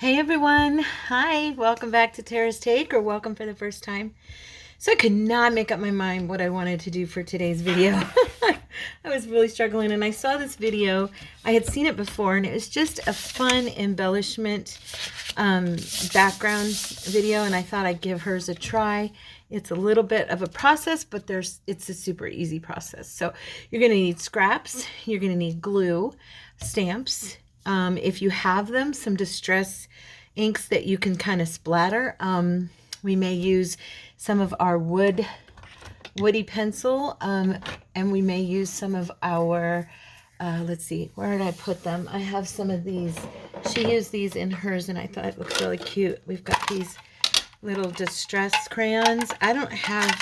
Hey everyone, hi, welcome back to Tara's Take, or welcome for the first time. So I could not make up my mind what I wanted to do for today's video. I was really struggling, and I saw this video. I had seen it before, and it was just a fun embellishment background video, and I thought I'd give hers a try. It's a little bit of a process, but it's a super easy process. So you're going to need scraps, you're going to need glue, stamps, if you have them, some distress inks that you can kind of splatter. We may use some of our woody pencil, and we may use some of our, let's see, where did I put them? I have some of these. She used these in hers, and I thought it looked really cute. We've got these little distress crayons. I don't have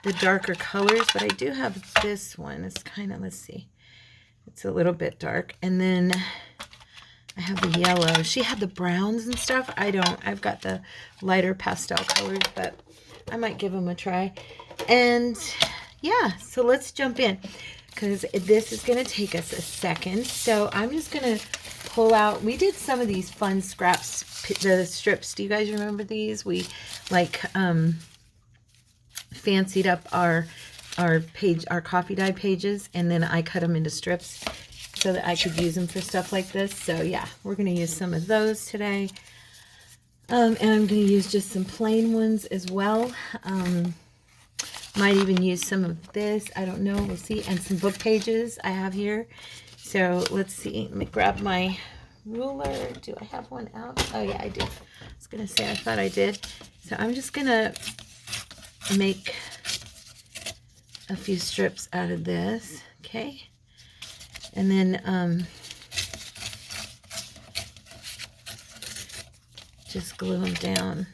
the darker colors, but I do have this one. It's kind of, let's see, it's a little bit dark. And then I have the yellow. She had the browns and stuff. I don't. I've got the lighter pastel colors, but I might give them a try. And yeah, so let's jump in, because this is going to take us a second. So I'm just going to pull out. We did some of these fun scraps, the strips. Do you guys remember these? We like fancied up our coffee dye pages, and then I cut them into strips so that I could use them for stuff like this. So yeah, we're going to use some of those today. And I'm going to use just some plain ones as well. Might even use some of this. I don't know. We'll see. And some book pages I have here. So let's see. Let me grab my ruler. Do I have one out? Oh yeah, I do. I was going to say, I thought I did. So I'm just going to make a few strips out of this. Okay. And then just glue them down.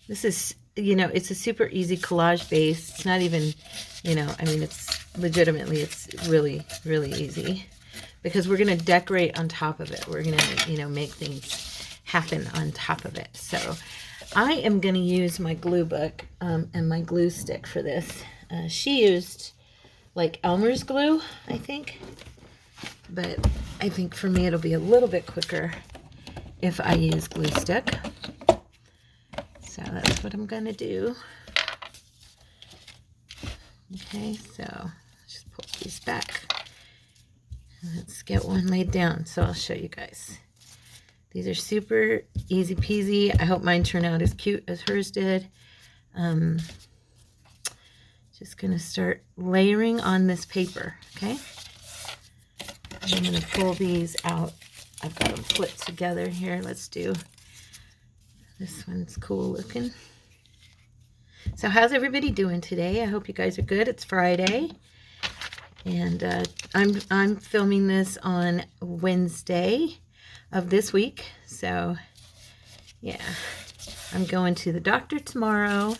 This is, you know, it's a super easy collage base. It's not even, you know, I mean, it's legitimately, it's really, really easy, because we're going to decorate on top of it. We're going to, you know, make things happen on top of it. So I am going to use my glue book and my glue stick for this. She used like Elmer's glue, I think, but I think for me it'll be a little bit quicker if I use glue stick. So that's what I'm gonna do. Okay, so just pull these back. Let's get one laid down, so I'll show you guys. These are super easy peasy. I hope mine turn out as cute as hers did. Just going to start layering on this paper, okay? I'm going to pull these out. I've got them flipped together here. Let's do, this one's cool looking. So how's everybody doing today? I hope you guys are good. It's Friday, and I'm filming this on Wednesday of this week. So yeah, I'm going to the doctor tomorrow.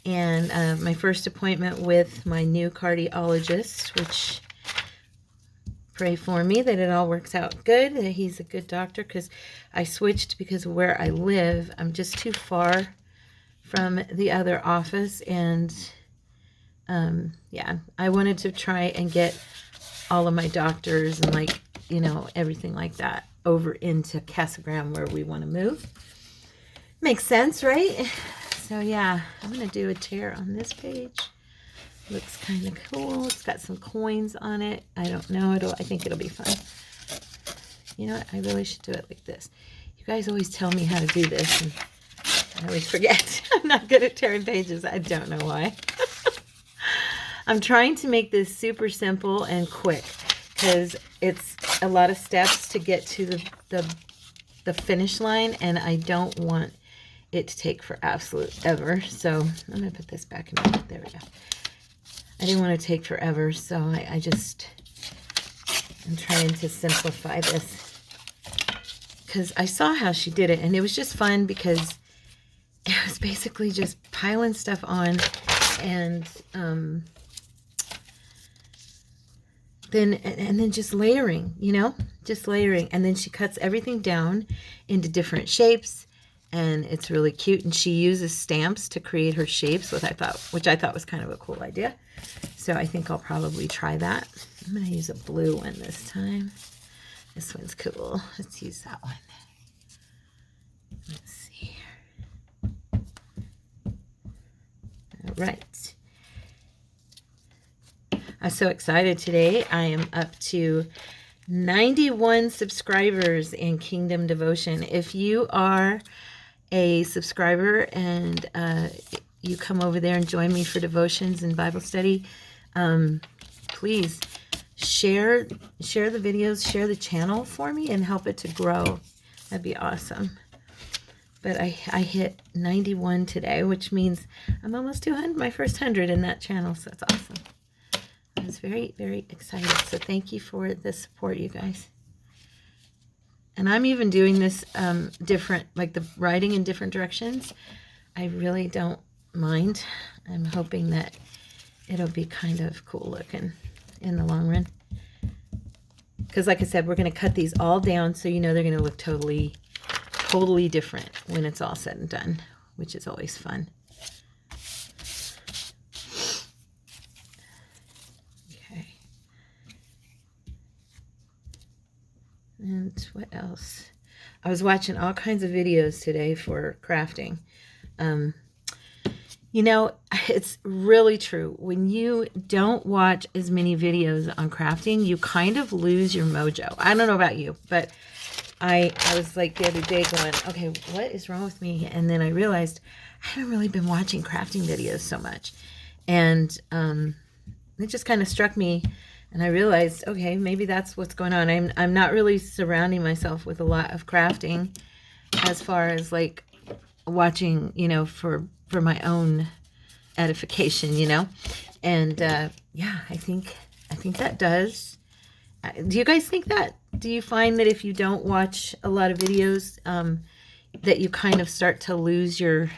And my first appointment with my new cardiologist, which pray for me that it all works out good, that he's a good doctor, because I switched because of where I live. I'm just too far from the other office, and yeah, I wanted to try and get all of my doctors and, like, you know, everything like that over into Casa Grande, where we want to move. Makes sense, right? So yeah, I'm going to do a tear on this page. Looks kind of cool. It's got some coins on it. I don't know. I think it'll be fun. You know what? I really should do it like this. You guys always tell me how to do this, and I always forget. I'm not good at tearing pages. I don't know why. I'm trying to make this super simple and quick, because it's a lot of steps to get to the finish line, and I don't want it to take for absolute ever. So I'm going to put this back in. There we go. I didn't want to take forever, so I'm trying to simplify this, because I saw how she did it, and it was just fun, because it was basically just piling stuff on, and then just layering, you know, just layering. And then she cuts everything down into different shapes, and it's really cute. And she uses stamps to create her shapes, which I thought was kind of a cool idea. So I think I'll probably try that. I'm going to use a blue one this time. This one's cool. Let's use that one. right. I'm so excited today. I am up to 91 subscribers in Kingdom Devotion. If you are a subscriber and you come over there and join me for devotions and Bible study, please share the videos, share the channel for me and help it to grow. That'd be awesome. But I hit 91 today, which means I'm almost 200, my first 100 in that channel, so that's awesome. I was very, very excited. So thank you for the support, you guys. And I'm even doing this different, like the writing in different directions. I really don't mind. I'm hoping that it'll be kind of cool looking in the long run. Because like I said, we're going to cut these all down so you know they're going to look totally different when it's all said and done, which is always fun. Okay. And what else? I was watching all kinds of videos today for crafting. You know, it's really true. When you don't watch as many videos on crafting, you kind of lose your mojo. I don't know about you, but I was like the other day going, okay, what is wrong with me? And then I realized I haven't really been watching crafting videos so much. And it just kind of struck me. And I realized, okay, maybe that's what's going on. I'm not really surrounding myself with a lot of crafting as far as like watching, you know, for my own edification, you know. And yeah, I think that does. Do you guys think that? Do you find that if you don't watch a lot of videos, that you kind of start to lose your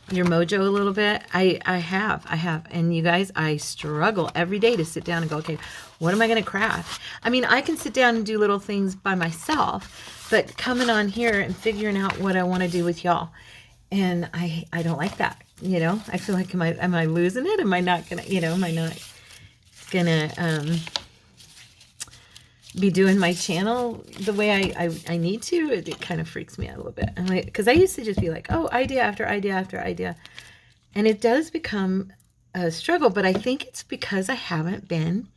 mojo a little bit? I have. And you guys, I struggle every day to sit down and go, okay, what am I going to craft? I mean, I can sit down and do little things by myself, but coming on here and figuring out what I want to do with y'all, and I don't like that, you know. I feel like, am I losing it? Am I not gonna, you know, am I not gonna be doing my channel the way I need to? It kind of freaks me out a little bit. I'm like, because I used to just be like, oh, idea after idea after idea, and it does become a struggle. But I think it's because I haven't been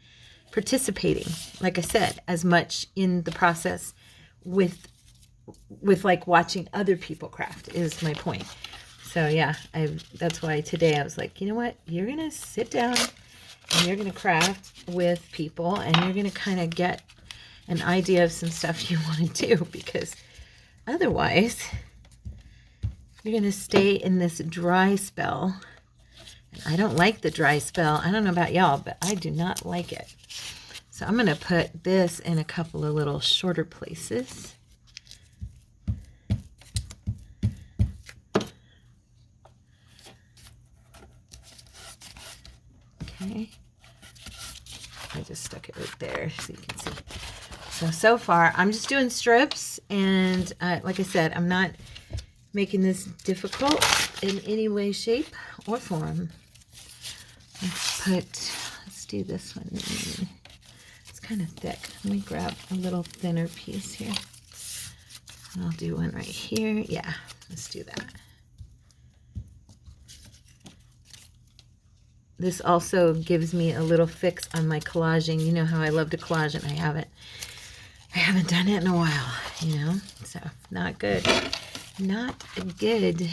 participating, like I said, as much in the process with like watching other people craft is my point. So yeah, that's why today I was like, you know what, you're gonna sit down and you're gonna craft with people and you're gonna kind of get an idea of some stuff you want to do, because otherwise you're gonna stay in this dry spell. And I don't like the dry spell. I don't know about y'all, but I do not like it. So I'm gonna put this in a couple of little shorter places. Okay, I just stuck it right there so you can see. So far I'm just doing strips, and like I said, I'm not making this difficult in any way, shape, or form. Let's do this one. It's kind of thick. Let me grab a little thinner piece here. And I'll do one right here. Yeah, let's do that. This also gives me a little fix on my collaging. You know how I love to collage, and I haven't done it in a while, you know, so not good. Not good.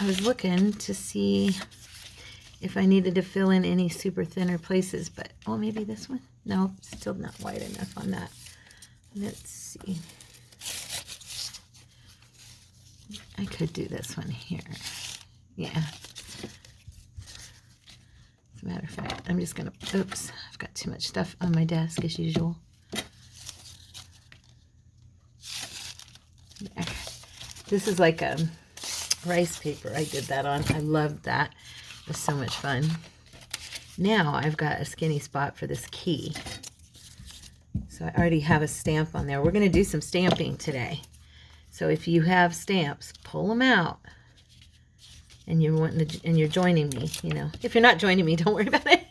I was looking to see if I needed to fill in any super thinner places, but, oh, maybe this one? No, still not wide enough on that. Let's see. I could do this one here. Yeah. As a matter of fact, I'm just going to, oops, I've got too much stuff on my desk as usual. There. This is like a rice paper I did that on. I loved that. It was so much fun. Now I've got a skinny spot for this key. So I already have a stamp on there. We're going to do some stamping today. So if you have stamps, pull them out. And you're wanting to, and you're joining me, you know. If you're not joining me, don't worry about it.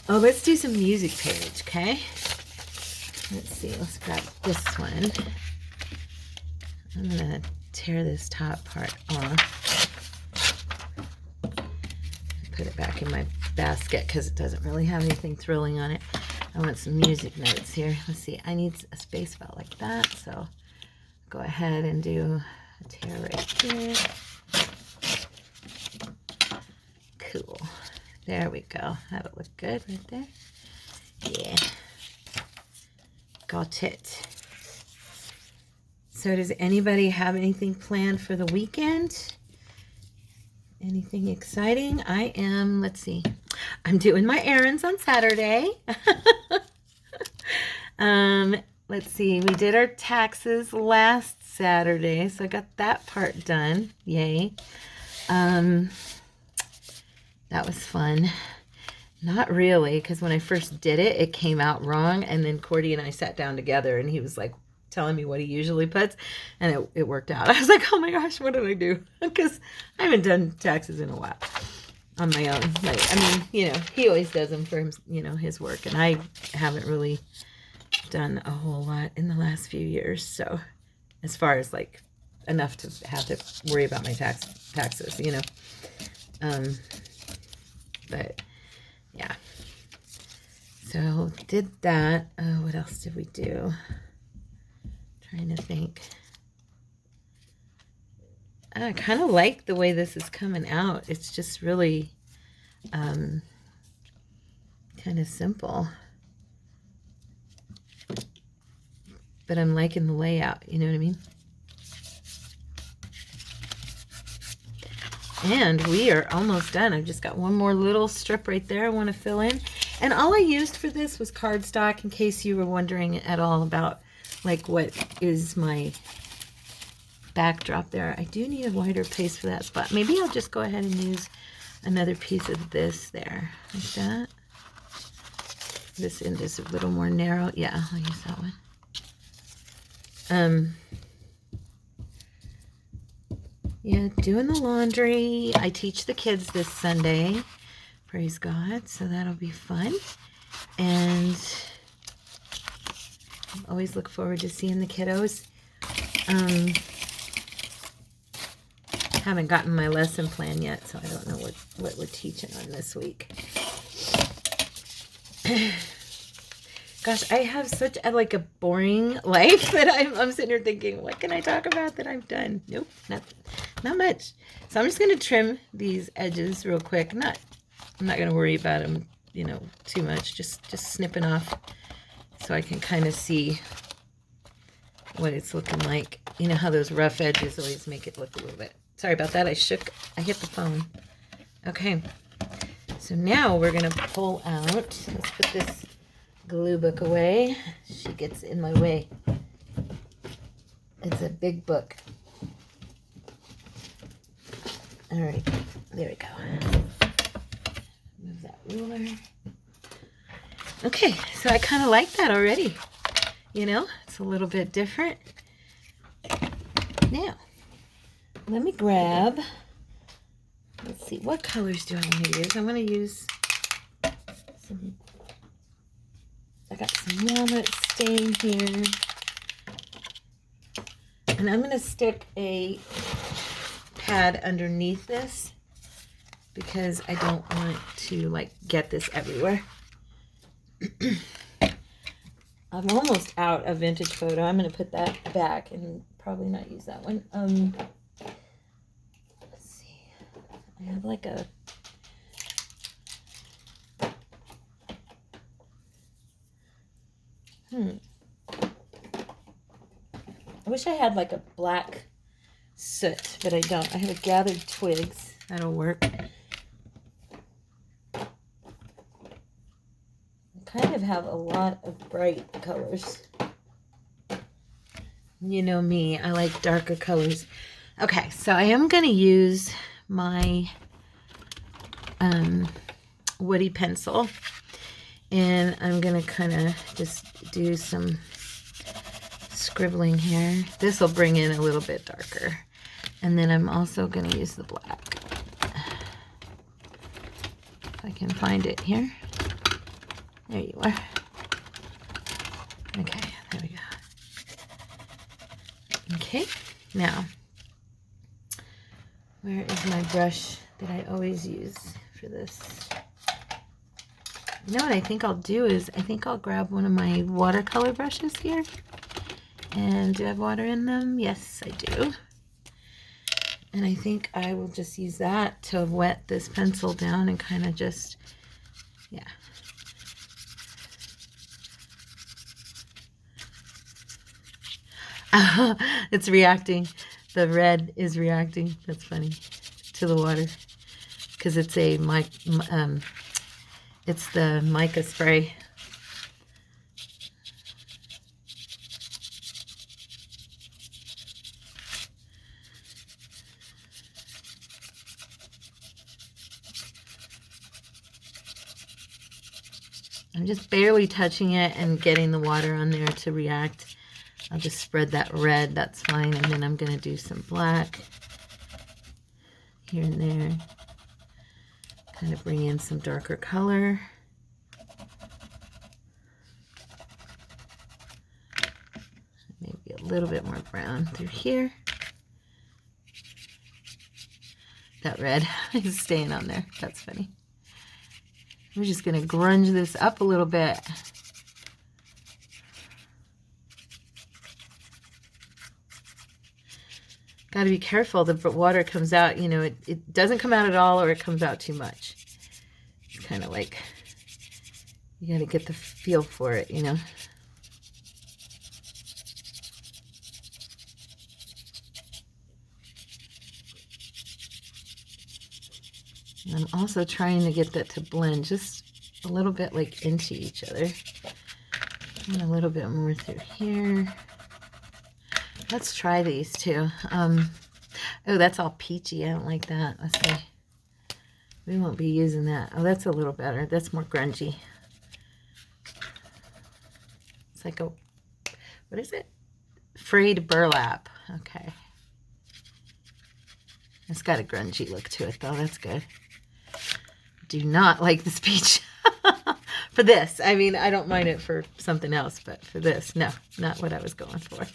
Oh, let's do some music page, okay? Let's see, let's grab this one. I'm gonna tear this top part off. Put it back in my basket because it doesn't really have anything thrilling on it. I want some music notes here. Let's see. I need a space file like that, so go ahead and do a tear right here. Cool. There we go. That'll look good right there. Yeah. Got it. So does anybody have anything planned for the weekend? Anything exciting? I am, let's see. I'm doing my errands on Saturday. Let's see. We did our taxes last Saturday, so I got that part done. Yay. That was fun. Not really, because when I first did it, it came out wrong, and then Cordy and I sat down together, and he was like telling me what he usually puts, and it worked out. I was like, oh my gosh, what did I do? Because I haven't done taxes in a while on my own. Like, I mean, you know, he always does them for him, you know, his work, and I haven't really done a whole lot in the last few years. So as far as like enough to have to worry about my taxes, you know. But yeah, so did that. What else did we do? Trying to think. I kind of like the way this is coming out. It's just really kind of simple, but I'm liking the layout, you know what I mean? And we are almost done. I've just got one more little strip right there I want to fill in. And all I used for this was cardstock, in case you were wondering at all about like what is my backdrop there. I do need a wider paste for that spot. Maybe I'll just go ahead and use another piece of this there, like that. This end is a little more narrow. Yeah, I'll use that one. Yeah, doing the laundry. I teach the kids this Sunday. Praise God. So that'll be fun. And I always look forward to seeing the kiddos. Haven't gotten my lesson plan yet, so I don't know what we're teaching on this week. Gosh, I have such a boring life that I'm sitting here thinking, what can I talk about that I've done? Nope, nothing. Not much. So I'm just going to trim these edges real quick. I'm not going to worry about them, you know, too much. Just snipping off so I can kind of see what it's looking like. You know how those rough edges always make it look a little bit. Sorry about that. I hit the phone. Okay. So now we're going to pull out. Let's put this glue book away. She gets in my way. It's a big book. All right, there we go. Move that ruler. Okay, so I kind of like that already. You know, it's a little bit different. Now, let me grab, let's see, what colors do I want to use? I'm going to use some, I got some walnut stain here. And I'm going to stick a pad underneath this because I don't want to get this everywhere. I'm almost out of vintage photo. I'm going to put that back and probably not use that one. Let's see. I have I wish I had a black soot, but I don't. I have a gathered twigs. That'll work. I kind of have a lot of bright colors. You know me, I like darker colors. Okay, so I am going to use my woody pencil, and I'm going to kind of just do some scribbling here. This will bring in a little bit darker. And then I'm also going to use the black. If I can find it here. There you are. Okay, there we go. Okay, now Where is my brush that I always use for this? You know what I think I'll do is, I think I'll grab one of my watercolor brushes here. And do I have water in them? Yes, I do. And I think I will just use that to wet this pencil down and kind of just, yeah. It's reacting. The red is reacting. That's funny. To the water. Because it's a it's the mica spray. I'm just barely touching it and getting the water on there to react. I'll just spread that red, that's fine. And then I'm going to do some black here and there. Kind of bring in some darker color. Maybe a little bit more brown through here. That red is staying on there. That's funny. We're just going to grunge this up a little bit. Got to be careful. The water comes out, you know, it doesn't come out at all, or it comes out too much. It's kind of like, you got to get the feel for it, you know. And I'm also trying to get that to blend just a little bit like into each other. And a little bit more through here. Let's try these two. Oh, that's all peachy. I don't like that. Let's see. We won't be using that. Oh, that's a little better. That's more grungy. It's like a, what is it? Frayed burlap. Okay. It's got a grungy look to it, though. That's good. Do not like this peach. For this. I mean, I don't mind it for something else, but for this, no, not what I was going for.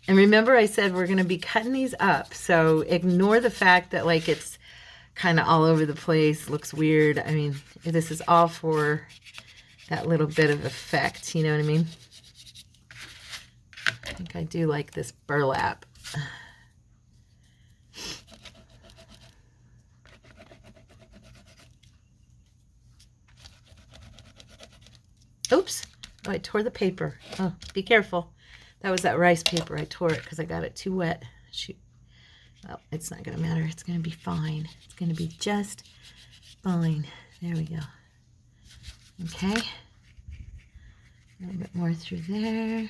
And remember I said we're going to be cutting these up, so ignore the fact that like it's kind of all over the place, looks weird. I mean, this is all for that little bit of effect, you know what I mean? I think I do like this burlap. Oops. Oh, I tore the paper. Oh, be careful. That was that rice paper. I tore it because I got it too wet. Shoot. Well, it's not going to matter. It's going to be fine. It's going to be just fine. There we go. Okay. A little bit more through there.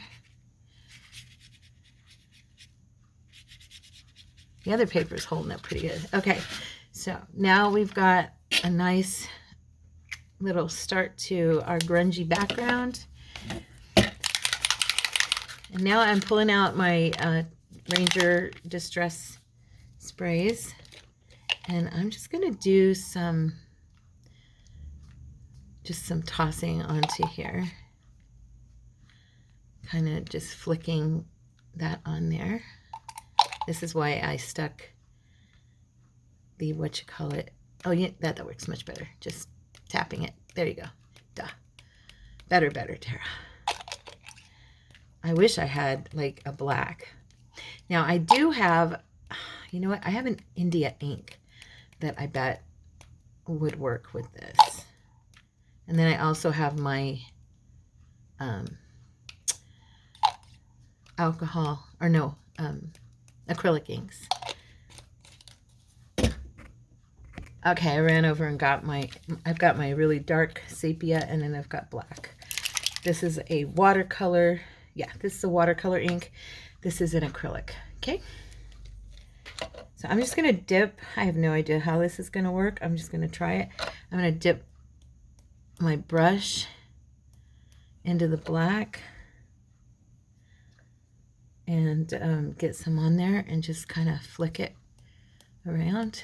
The other paper is holding up pretty good. Okay. So now we've got a nice little start to our grungy background. And now I'm pulling out my Ranger Distress sprays, and I'm just going to do some tossing onto here. Kind of just flicking that on there. This is why I stuck the, oh yeah, that works much better. Just tapping it. There you go. Duh. Better, Tara. I wish I had like a black. Now I do have, you know what? I have an India ink that I bet would work with this. And then I also have my acrylic inks. Okay, I ran over and got I've got my really dark sepia, and then I've got black. This is a watercolor. Yeah, this is a watercolor ink. This is an acrylic. Okay. So I'm just going to dip. I have no idea how this is going to work. I'm just going to try it. I'm going to dip my brush into the black and get some on there and just kind of flick it around.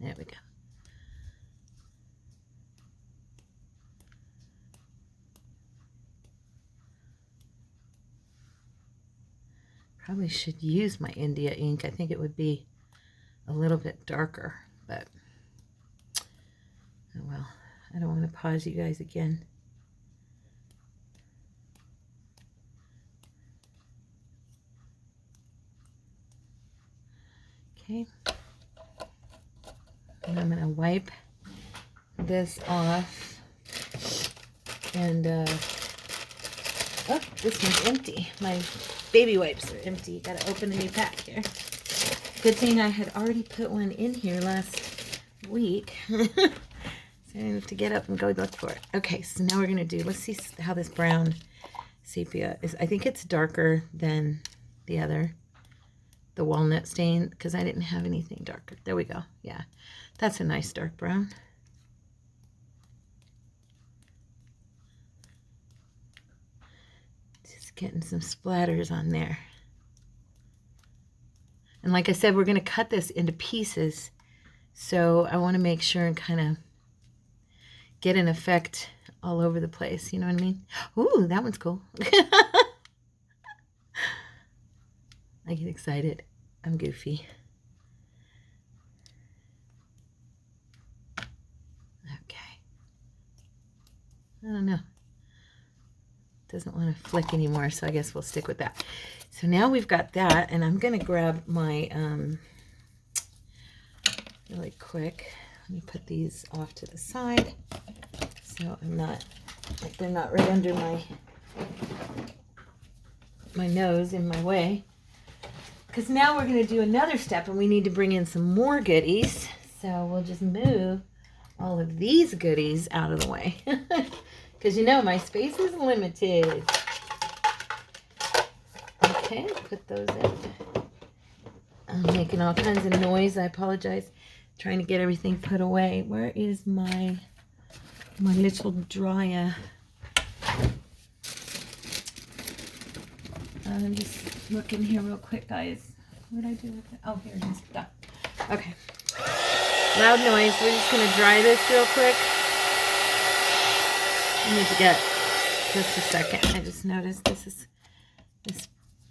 There we go. Probably should use my India ink. I think it would be a little bit darker, but oh well. I don't want to pause you guys again. Okay. And I'm going to wipe this off. And, oh, this one's empty. My baby wipes are empty. Got to open a new pack here. Good thing I had already put one in here last week. So I didn't have to get up and go look for it. Okay, so now we're going to do, let's see how this brown sepia is. I think it's darker than the other, the walnut stain, because I didn't have anything darker. There we go. Yeah, that's a nice dark brown. Just getting some splatters on there. And like I said, we're going to cut this into pieces. So I want to make sure and kind of get an effect all over the place. You know what I mean? Ooh, that one's cool. I get excited. I'm goofy. Okay. I don't know. Doesn't want to flick anymore, so I guess we'll stick with that. So now we've got that, and I'm going to grab my, really quick, let me put these off to the side so I'm not, like they're not right under my nose in my way. Because now we're going to do another step, and we need to bring in some more goodies. So we'll just move all of these goodies out of the way. Because you know my space is limited. Okay, put those in. I'm making all kinds of noise. I apologize. Trying to get everything put away. Where is my little dryer? I'm just looking here real quick, guys. What did I do with it? Oh, here it is. Done. Okay. Loud noise. We're just going to dry this real quick. I need to get just a second. I just noticed this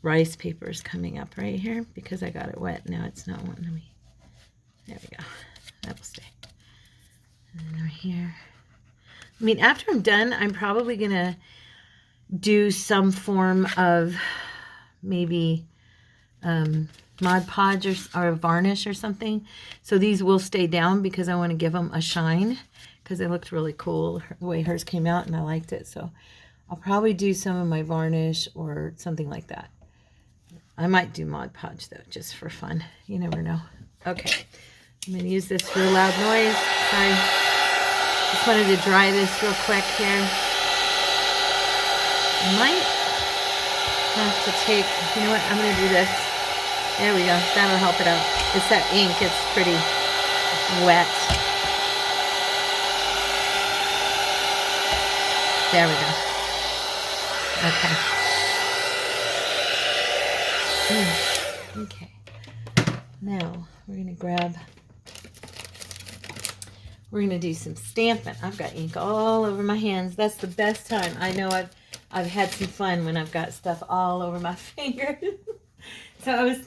rice paper is coming up right here because I got it wet. Now it's not wanting me. There we go. That will stay. And then right here. I mean, after I'm done, I'm probably going to do some form of maybe Mod Podge or varnish or something. So these will stay down because I want to give them a shine because it looked really cool the way hers came out and I liked it. So I'll probably do some of my varnish or something like that. I might do Mod Podge though, just for fun. You never know. Okay, I'm going to use this real loud noise. Sorry. Just wanted to dry this real quick here. I might have to take, you know what, I'm going to do this. There we go. That'll help it out. It's that ink. It's pretty wet. There we go. Okay. Okay. Now, we're going to do some stamping. I've got ink all over my hands. That's the best time. I know I've had some fun when I've got stuff all over my fingers. So I was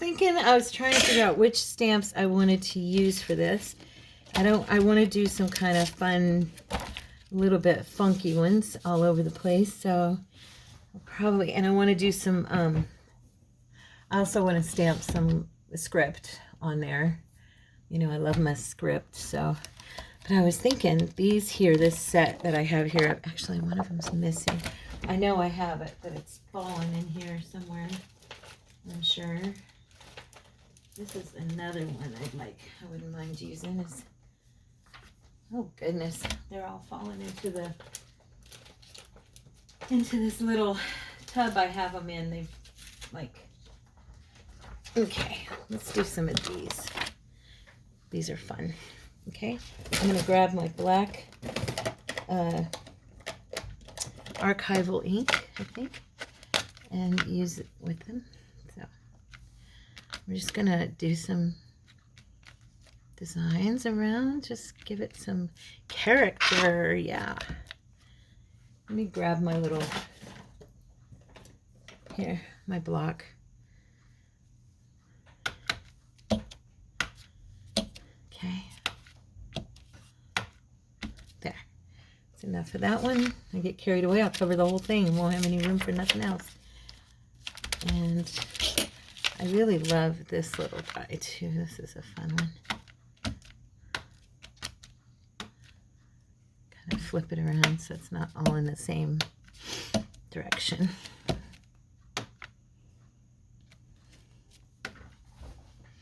trying to figure out which stamps I wanted to use for this. I want to do some kind of fun, little bit funky ones all over the place. So and I want to do some, I also want to stamp some script on there. You know, I love my script. So, but I was thinking these here, this set that I have here, actually one of them's missing. I know I have it, but it's fallen in here somewhere. I'm sure. This is another one I wouldn't mind using. Oh goodness, they're all falling into this little tub I have them in. They've okay, let's do some of these. These are fun. Okay, I'm gonna grab my black archival ink, I think, and use it with them. So we're just gonna do some designs around, just give it some character. Yeah. Let me grab my little, here, my block. Okay. There. That's enough for that one. I get carried away, I'll cover the whole thing and won't have any room for nothing else. And I really love this little guy too. This is a fun one. Kind of flip it around so it's not all in the same direction.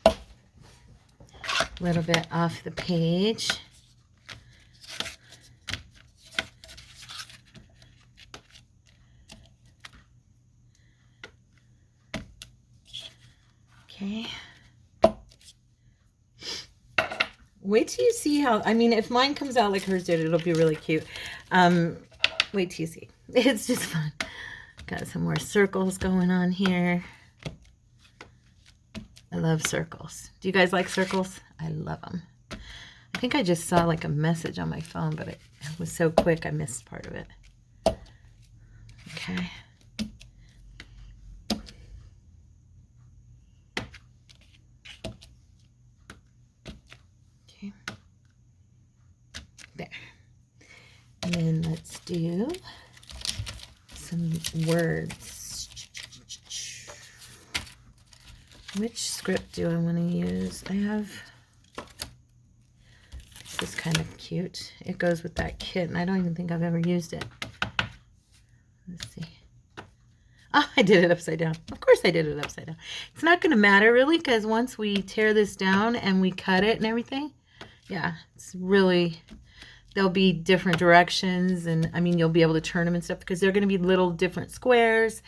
A little bit off the page. Okay. Wait till you see how, I mean, if mine comes out like hers did, it'll be really cute. Wait till you see. It's just fun. Got some more circles going on here. I love circles. Do you guys like circles? I love them. I think I just saw like a message on my phone, but it was so quick I missed part of it. Okay. Okay. There. And then let's do some words. Which script do I want to use? I have, this is kind of cute. It goes with that kit, and I don't even think I've ever used it. Let's see. Oh, I did it upside down. Of course I did it upside down. It's not going to matter really, because once we tear this down and we cut it and everything, yeah, it's really, there'll be different directions, and I mean, you'll be able to turn them and stuff, because they're going to be little different squares,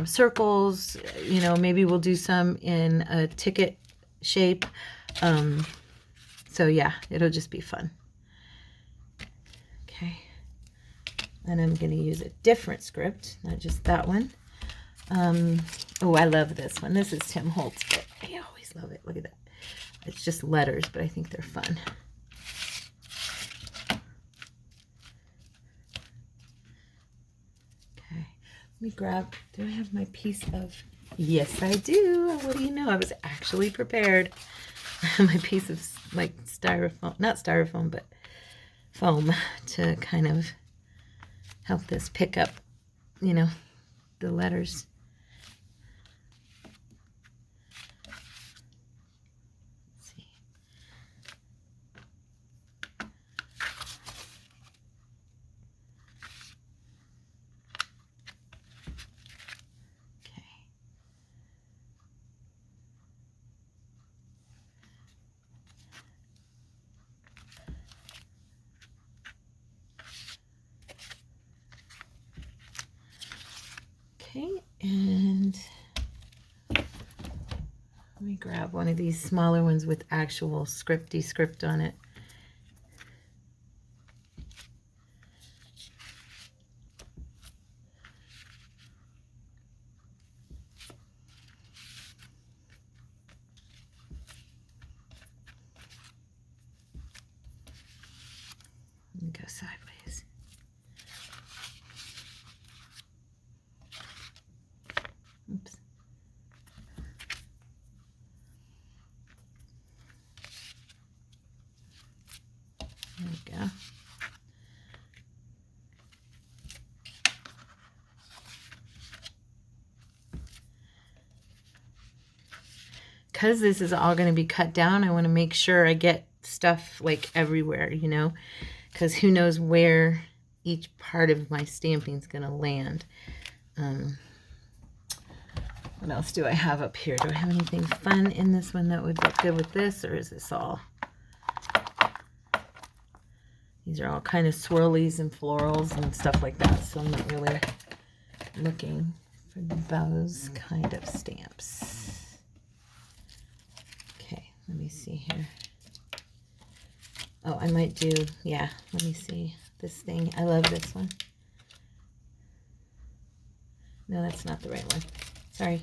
circles, you know, maybe we'll do some in a ticket shape. So yeah, it'll just be fun. Okay. And I'm going to use a different script, not just that one. Oh, I love this one. This is Tim Holtz, but I always love it. Look at that. It's just letters, but I think they're fun. Let me grab, do I have my piece of, yes I do. What do you know? I was actually prepared. My piece of like styrofoam, not styrofoam, but foam to kind of help this pick up, you know, the letters. Let's see. Okay, and let me grab one of these smaller ones with actual script on it. Let me go sideways. Oops. There we go. Because this is all going to be cut down, I want to make sure I get stuff like everywhere, you know, because who knows where each part of my stamping is going to land. What else do I have up here? Do I have anything fun in this one that would look good with this, or is this all? These are all kind of swirlies and florals and stuff like that, so I'm not really looking for those kind of stamps. Okay, let me see here. Oh, I might do, yeah, let me see this thing. I love this one. No, that's not the right one. Sorry.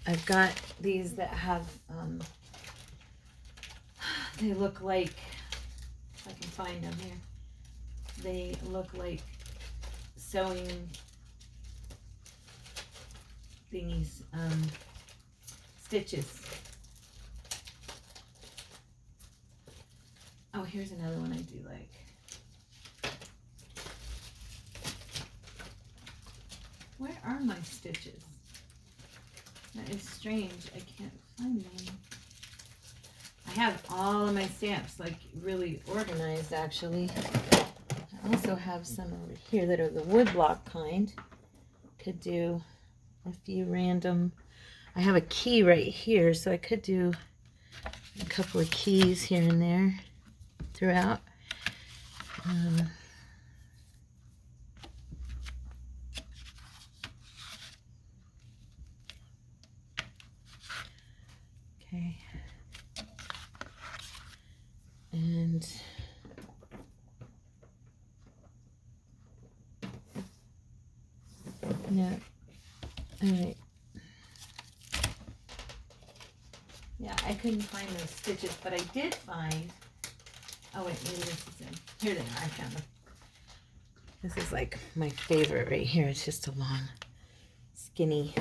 I've got these that have, they look like, if I can find them here, they look like sewing thingies, stitches. here's another one I do like. Where are my stitches? That is strange. I can't find them. I have all of my stamps like really organized actually. I also have some over here that are the woodblock kind. Could do a few random. I have a key right here, so I could do a couple of keys here and there throughout. Okay. And no, all right. Yeah, I couldn't find those stitches, but I did find, oh wait, maybe this is in, here they are, I found them. This is like my favorite right here. It's just a long, skinny.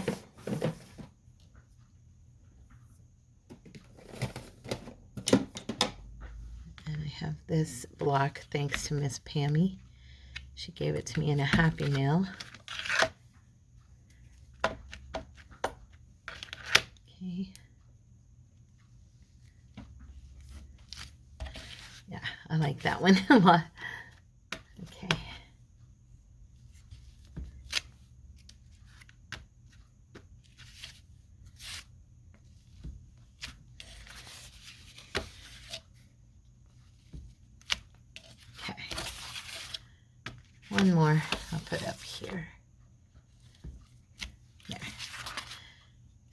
And I have this block thanks to Miss Pammy. She gave it to me in a Happy Mail. Okay. Yeah, I like that one a lot. Okay. Okay. One more I'll put up here. There.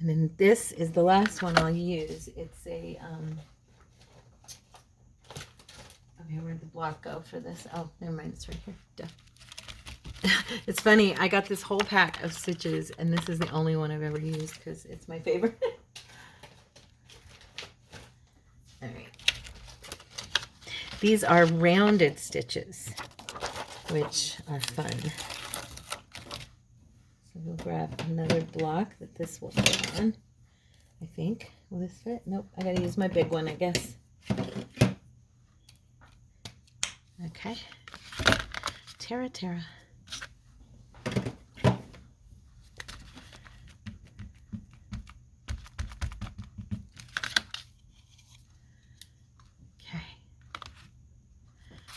And then this is the last one I'll use. It's a okay, where'd the block go for this? Oh, never mind, it's right here. Duh. It's funny, I got this whole pack of stitches and this is the only one I've ever used because it's my favorite. All right. These are rounded stitches, which are fun. So we'll grab another block that this will fit on, I think. Will this fit? Nope, I gotta use my big one, I guess. Okay. Tara, Tara. Okay.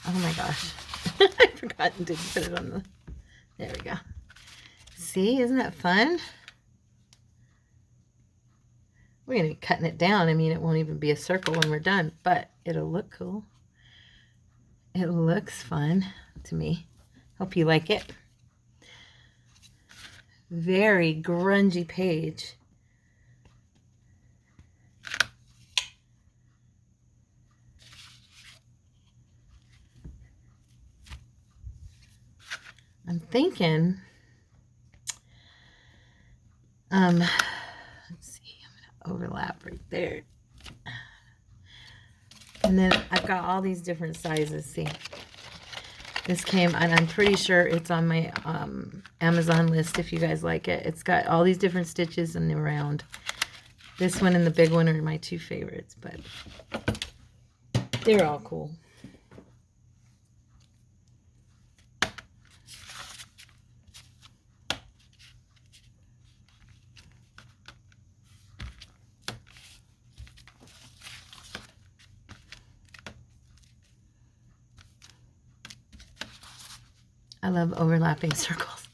Oh my gosh. I forgot to put it on the... There we go. See, isn't that fun? We're going to be cutting it down. I mean, it won't even be a circle when we're done, but it'll look cool. It looks fun to me. Hope you like it. Very grungy page. I'm thinking, let's see, I'm going to overlap right there. And then I've got all these different sizes. See, this came, and I'm pretty sure it's on my Amazon list if you guys like it. It's got all these different stitches in the round. This one and the big one are my two favorites, but they're all cool. I love overlapping circles.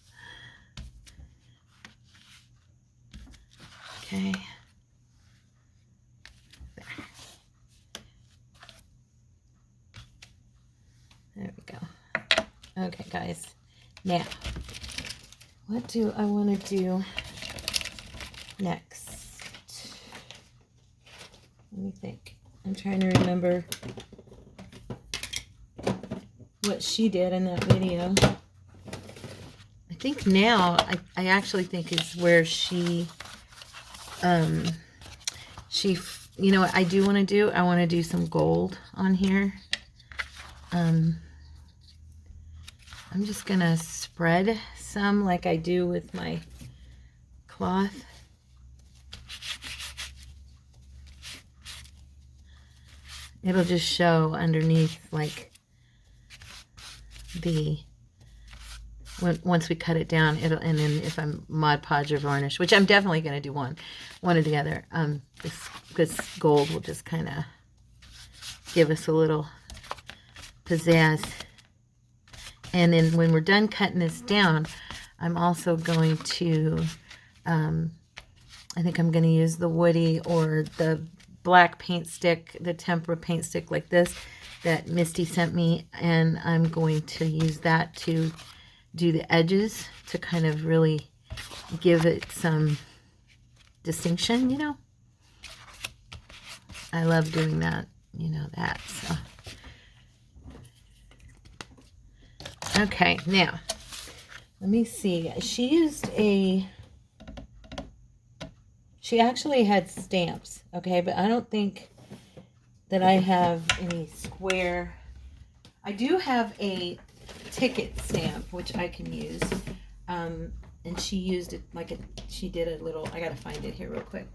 Okay. There. There we go. Okay, guys. Now, what do I want to do next? Let me think. I'm trying to remember what she did in that video. I think now, I actually think is where she, you know what I do want to do? I want to do some gold on here. I'm just going to spread some like I do with my cloth. it'll just show underneath, like, the, once we cut it down, it'll, and then if I'm Mod Podge or varnish, which I'm definitely going to do one or the other, this gold will just kind of give us a little pizzazz. And then when we're done cutting this down, I'm also going to, I think I'm going to use the Woody or the black paint stick, the tempera paint stick like this that Misty sent me, and I'm going to use that to do the edges to kind of really give it some distinction, you know. I love doing that, you know that. So okay, now let me see. She actually had stamps, okay, but I don't think that I have any square. I do have a ticket stamp, which I can use, and she used it like she did a little, I gotta find it here real quick.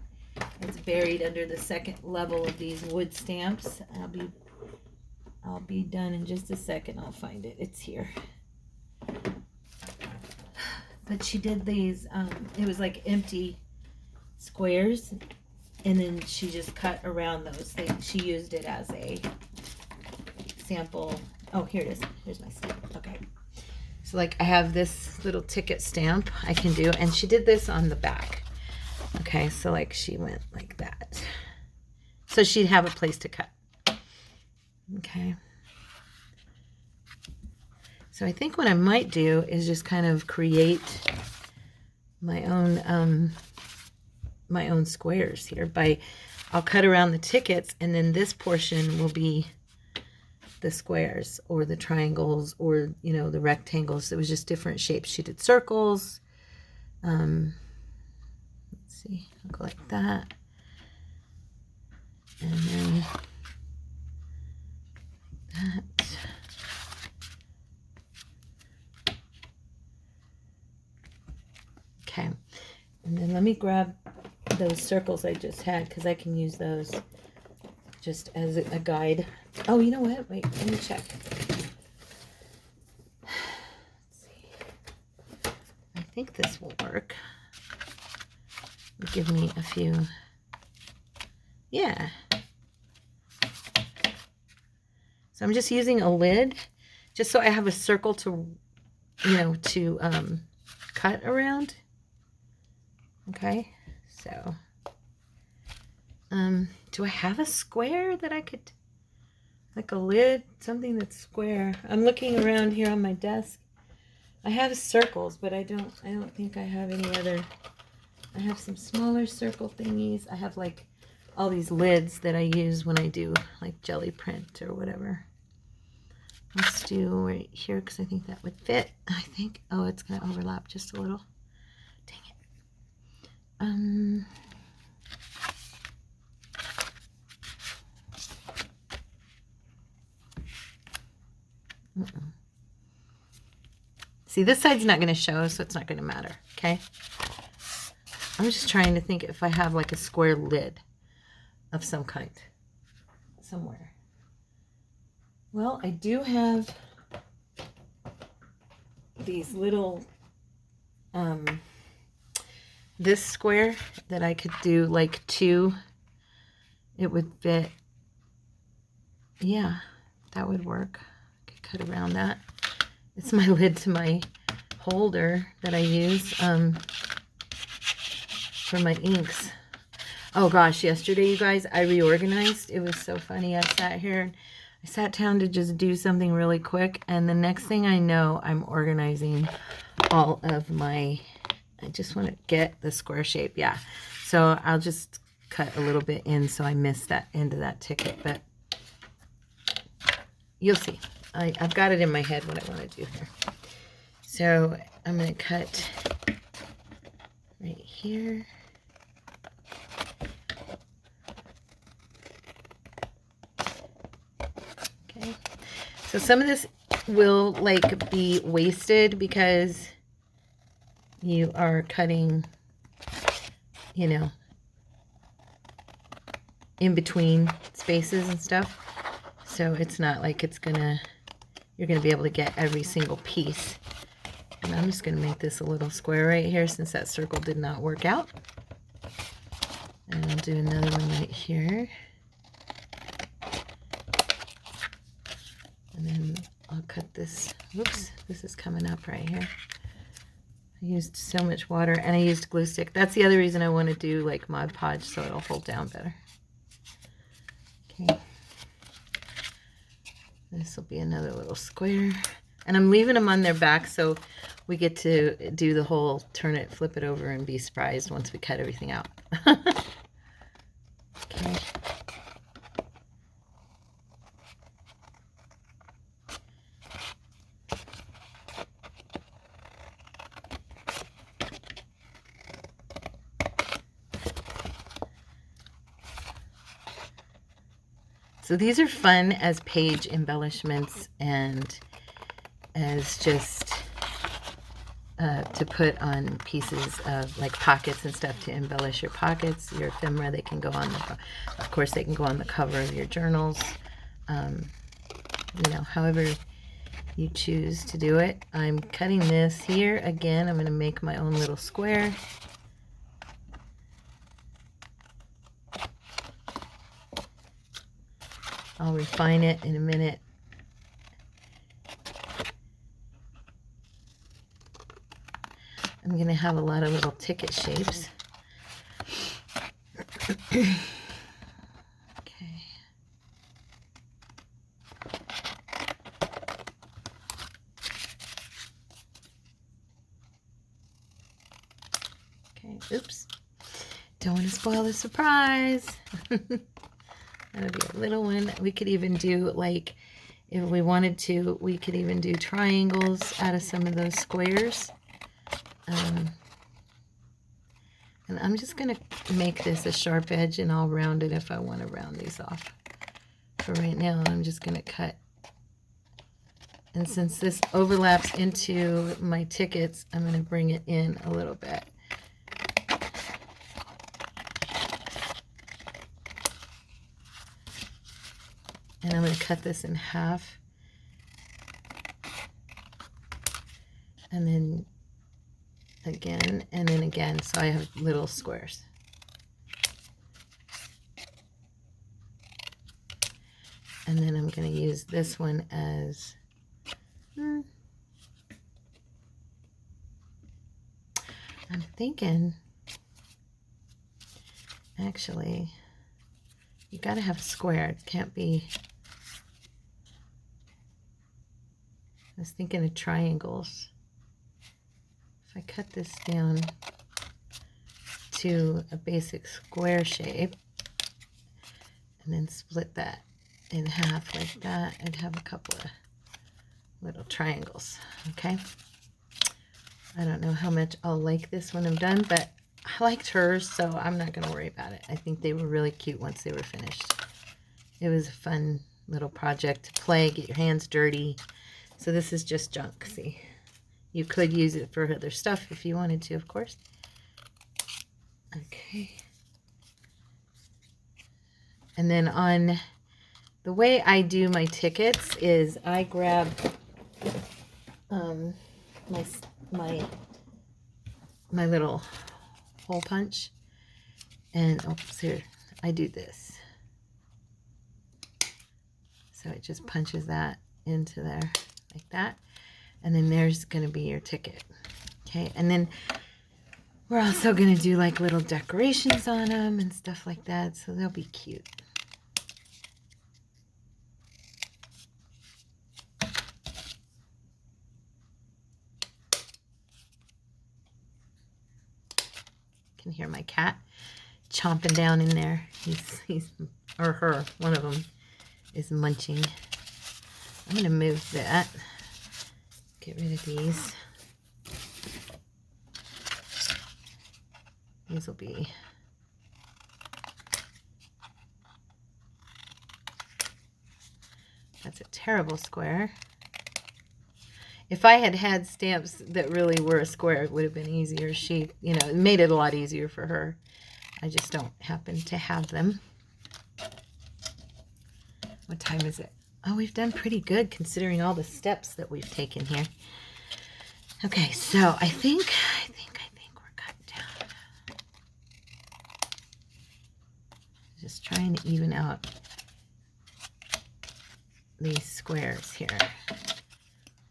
It's buried under the second level of these wood stamps. I'll be done in just a second. I'll find it. It's here. But she did these, it was like empty squares, and then she just cut around those. She used it as a sample. Oh, here it is. Here's my stamp. Okay. So like I have this little ticket stamp I can do, and she did this on the back. Okay, so like she went like that. So she'd have a place to cut. Okay. So I think what I might do is just kind of create my own squares here I'll cut around the tickets, and then this portion will be the squares or the triangles or, you know, the rectangles. It was just different shapes. She did circles. Let's see, I'll go like that. And then that. Okay. And then let me grab those circles I just had, because I can use those just as a guide. Oh, you know what? Wait, let me check. Let's see. I think this will work. Give me a few. Yeah. So I'm just using a lid just so I have a circle to, you know, to cut around. Okay, so do I have a square that I could, like a lid, something that's square? I'm looking around here on my desk. I have circles, but I don't think I have any other. I have some smaller circle thingies. I have like all these lids that I use when I do like jelly print or whatever. Let's do right here, because I think that would fit. I think, oh, it's gonna overlap just a little. Dang it. See, this side's not going to show, so it's not going to matter, okay? I'm just trying to think if I have like a square lid of some kind somewhere. Well, I do have these little, this square that I could do like two. It would fit. Yeah, that would work. I could cut around that. It's my lid to my holder that I use for my inks. Oh gosh, yesterday, you guys, I reorganized. It was so funny. I sat here and I sat down to just do something really quick, and the next thing I know, I'm organizing all of my, I just want to get the square shape. Yeah, so I'll just cut a little bit in so I miss that end of that ticket, but you'll see. I've got it in my head what I want to do here. So I'm going to cut right here. Okay. So some of this will like be wasted because you are cutting, you know, in between spaces and stuff. So it's not like you're gonna be able to get every single piece. And I'm just gonna make this a little square right here since that circle did not work out. And I'll do another one right here. And then I'll cut this. Whoops, this is coming up right here. I used so much water and I used glue stick. That's the other reason I want to do like Mod Podge, so it'll hold down better. Okay. This will be another little square. And I'm leaving them on their back so we get to do the whole turn it, flip it over, and be surprised once we cut everything out. Okay. So these are fun as page embellishments and as just to put on pieces of like pockets and stuff to embellish your pockets, your ephemera. They can go on the, of course, they can go on the cover of your journals. You know, however you choose to do it. I'm cutting this here again. I'm going to make my own little square. I'll refine it in a minute. I'm going to have a lot of little ticket shapes. Okay. Okay, oops. Don't want to spoil the surprise. That'll be a little one. We could even do, like, if we wanted to, we could even do triangles out of some of those squares. And I'm just going to make this a sharp edge, and I'll round it if I want to round these off. For right now, I'm just going to cut. And since this overlaps into my tickets, I'm going to bring it in a little bit. And I'm going to cut this in half. And then again, and then again, so I have little squares. And then I'm going to use this one as I'm thinking, actually, you got to have a square. It can't be. I was thinking of triangles. If I cut this down to a basic square shape and then split that in half like that, I'd have a couple of little triangles. Okay. I don't know how much I'll like this when I'm done, but I liked hers, so I'm not going to worry about it. I think they were really cute once they were finished. It was a fun little project to play, get your hands dirty. So this is just junk, see? You could use it for other stuff if you wanted to, of course. Okay. And then on the way I do my tickets is I grab my little hole punch, and oops, here I do this. So it just punches that into there like that. And then there's going to be your ticket. Okay, and then we're also going to do like little decorations on them and stuff like that, so they'll be cute. You can hear my cat chomping down in there. He's or her, one of them is munching. I'm going to move that. Get rid of these. These will be that's a terrible square. If I had had stamps that really were a square, it would have been easier. She, you know, it made it a lot easier for her. I just don't happen to have them. What time is it? Oh, we've done pretty good considering all the steps that we've taken here. Okay, so I think we're cut down. Just trying to even out these squares here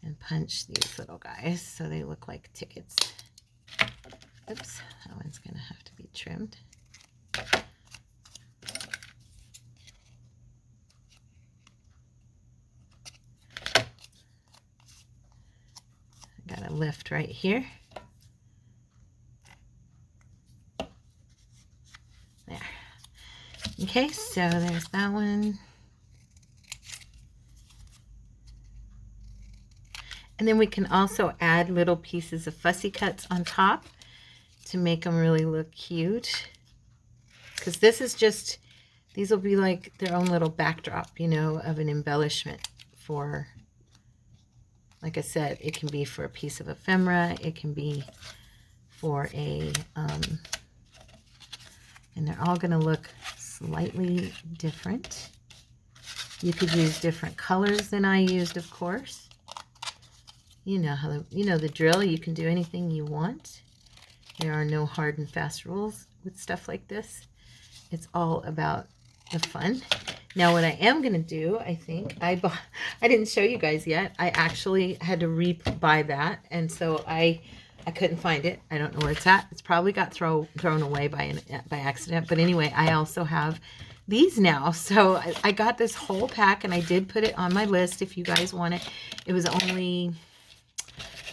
and punch these little guys so they look like tickets. Oops, that one's gonna have to be trimmed. I got a lift right here. There. Okay, so there's that one. And then we can also add little pieces of fussy cuts on top to make them really look cute. Because this is just, these will be like their own little backdrop, you know, of an embellishment for, like I said, it can be for a piece of ephemera, it can be for a, and they're all going to look slightly different. You could use different colors than I used, of course. You know how the drill. You can do anything you want. There are no hard and fast rules with stuff like this. It's all about the fun. Now, what I am going to do, I think, I didn't show you guys yet. I actually had to re-buy that, and so I couldn't find it. I don't know where it's at. It's probably got thrown away by accident. But anyway, I also have these now. So I got this whole pack, and I did put it on my list if you guys want it. It was only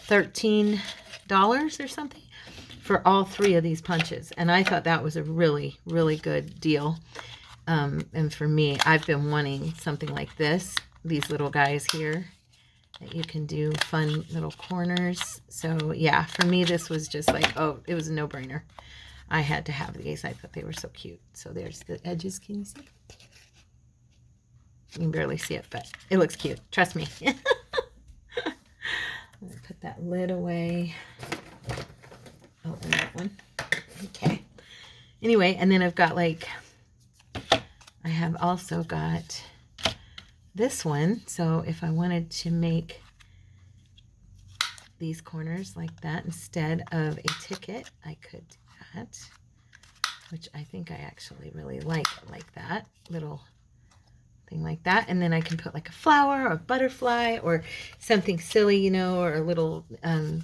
$13 or something for all 3 of these punches, and I thought that was a really, really good deal. And for me, I've been wanting something like this, these little guys here that you can do fun little corners. So yeah, for me this was just like, oh, it was a no-brainer. I had to have these. I thought they were so cute. So there's the edges. Can you see? You can barely see it, but it looks cute, trust me. I'm gonna put that lid away. Open that one. Okay. Anyway, and then I've got like, I have also got this one. So if I wanted to make these corners like that instead of a ticket, I could do that, which I think I actually really like that little thing like that. And then I can put like a flower or a butterfly or something silly, you know, or a little I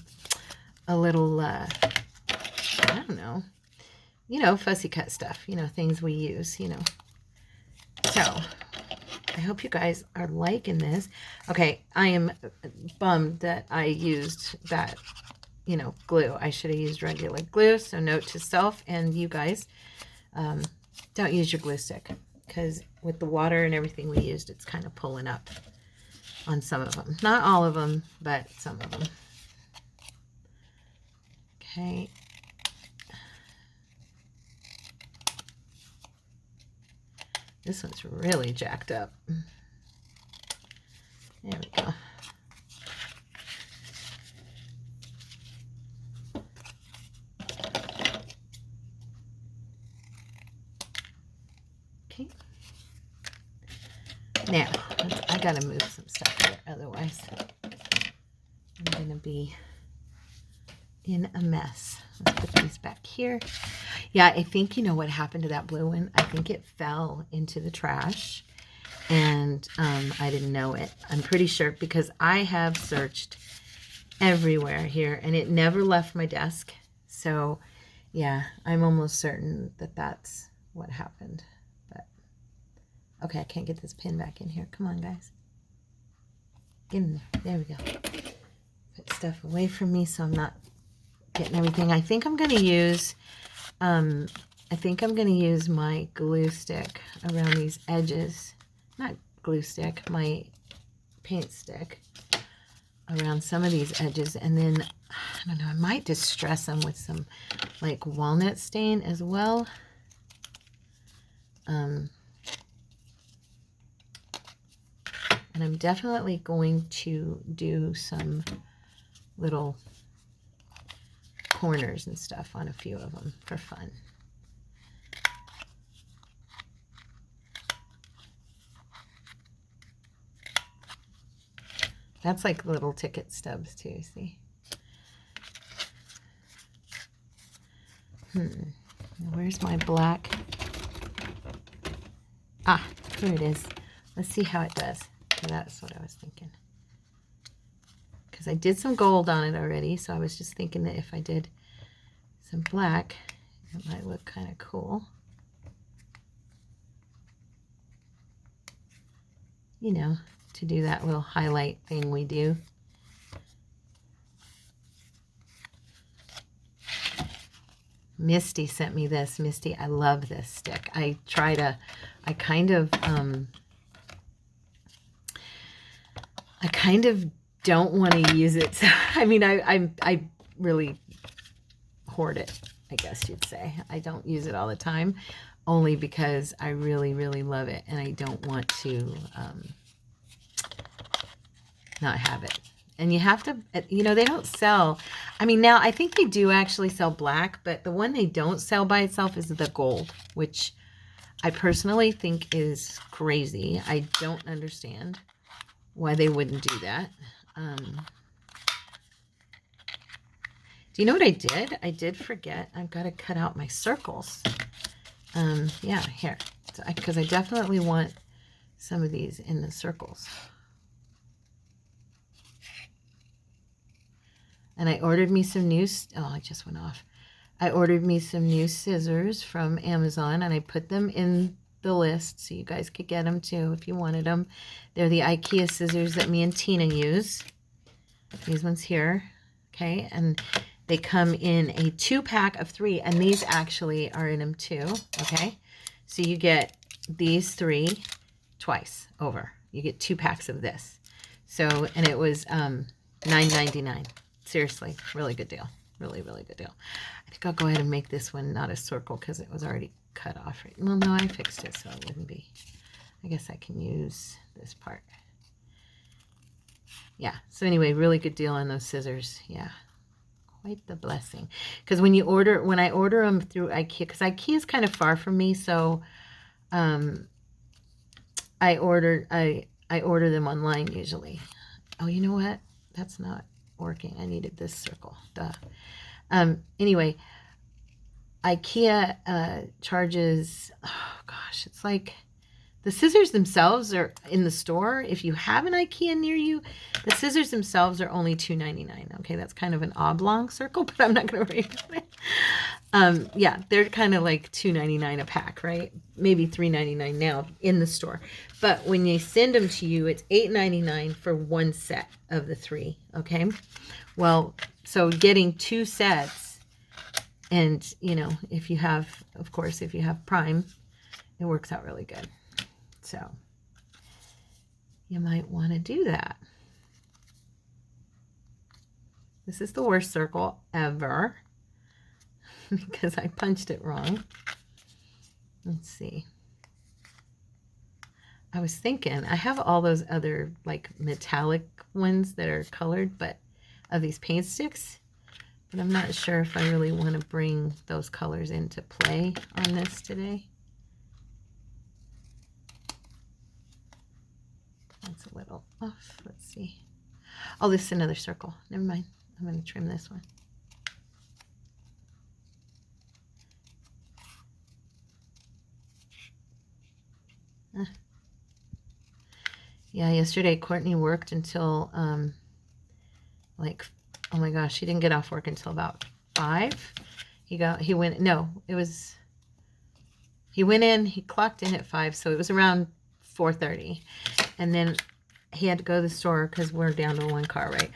don't know, you know, fussy cut stuff, you know, things we use, you know. So I hope you guys are liking this. Okay, I am bummed that I used that, you know, glue. I should have used regular glue. So note to self and you guys, don't use your glue stick, because with the water and everything we used, it's kind of pulling up on some of them. Not all of them, but some of them. Okay. This one's really jacked up. There we go. Okay. Now, I gotta move some stuff here, otherwise I'm gonna be in a mess. Let's put these back here. Yeah, I think, you know what happened to that blue one? I think it fell into the trash, and I didn't know it. I'm pretty sure, because I have searched everywhere here, and it never left my desk. So, yeah, I'm almost certain that that's what happened. But, okay, I can't get this pin back in here. Come on, guys. Get in there. There we go. Put stuff away from me so I'm not getting everything. I think I'm going to use my glue stick around these edges. Not glue stick, my paint stick around some of these edges, and then I don't know, I might distress them with some like walnut stain as well. And I'm definitely going to do some little corners and stuff on a few of them for fun. That's like little ticket stubs too, see? Where's my black? Ah, here it is. Let's see how it does. That's what I was thinking. Because I did some gold on it already, so I was just thinking that if I did some black, it might look kind of cool. You know, to do that little highlight thing we do. Misty sent me this. Misty, I love this stick. I kind of don't want to use it. So, I mean, I really hoard it, I guess you'd say. I don't use it all the time, only because I really, really love it, and I don't want to not have it. And you have to, you know, they don't sell. I mean, now I think they do actually sell black, but the one they don't sell by itself is the gold, which I personally think is crazy. I don't understand why they wouldn't do that. Do you know what I did? I did forget. I've got to cut out my circles. Yeah, here. Because I definitely want some of these in the circles. And I ordered me some new, oh, I just went off. I ordered me some new scissors from Amazon, and I put them in the list so you guys could get them too if you wanted them. They're the IKEA scissors that me and Tina use. These ones here, okay? And they come in a 2-pack of 3, and these actually are in them too, okay? So you get these 3 twice over. You get 2 packs of this. So, and it was $9.99. Seriously, really good deal. Really, really good deal. I think I'll go ahead and make this one not a circle because it was already cut off. Right? Well, no, I fixed it so it wouldn't be. I guess I can use this part. Yeah, so anyway, really good deal on those scissors. Yeah, quite the blessing. Because when I order them through IKEA, because IKEA is kind of far from me, so I order them online usually. Oh, you know what? That's not working. I needed this circle. Duh. Anyway, IKEA charges, oh gosh, it's like the scissors themselves are in the store. If you have an IKEA near you, the scissors themselves are only $2.99. Okay, that's kind of an oblong circle, but I'm not going to worry about it. Yeah, they're kind of like $2.99 a pack, right? Maybe $3.99 now in the store. But when they send them to you, it's $8.99 for one set of the 3, okay? Well, so getting 2 sets, and, you know, if you have, of course, if you have Prime, it works out really good. So you might want to do that. This is the worst circle ever because I punched it wrong. Let's see. I was thinking, I have all those other like metallic ones that are colored, but of these paint sticks, but I'm not sure if I really want to bring those colors into play on this today. That's a little off. Let's see. Oh, this is another circle. Never mind. I'm going to trim this one. Yeah, yesterday Courtney worked until like, oh my gosh, he didn't get off work until about 5. He went in, he clocked in at 5, so it was around 4:30. And then he had to go to the store because we're down to 1 car, right?